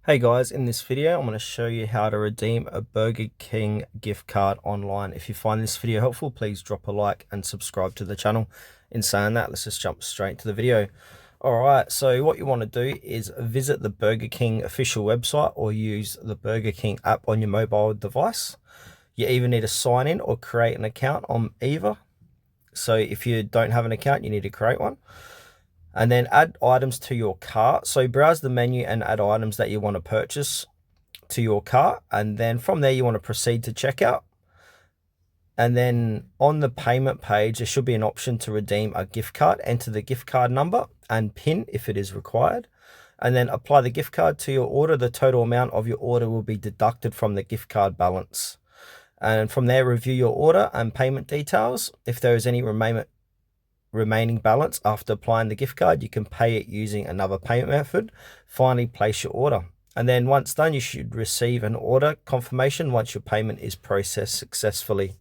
Hey guys, in this video I'm going to show you how to redeem a Burger King gift card online. If you find this video helpful, please drop a like and subscribe to the channel. In saying that, let's just jump straight to the video. Alright, so what you want to do is visit the Burger King official website or use the Burger King app on your mobile device. You either need to sign in or create an account on either. So if you don't have an account, you need to create one. And then add items to your cart. So browse the menu and add items that you want to purchase to your cart. And then from there, you want to proceed to checkout. And then on the payment page, there should be an option to redeem a gift card. Enter the gift card number and PIN if it is required. And then apply the gift card to your order. The total amount of your order will be deducted from the gift card balance. And from there, review your order and payment details. If there is any remaining balance after applying the gift card, you can pay it using another payment method. Finally, place your order. And then once done, you should receive an order confirmation once your payment is processed successfully.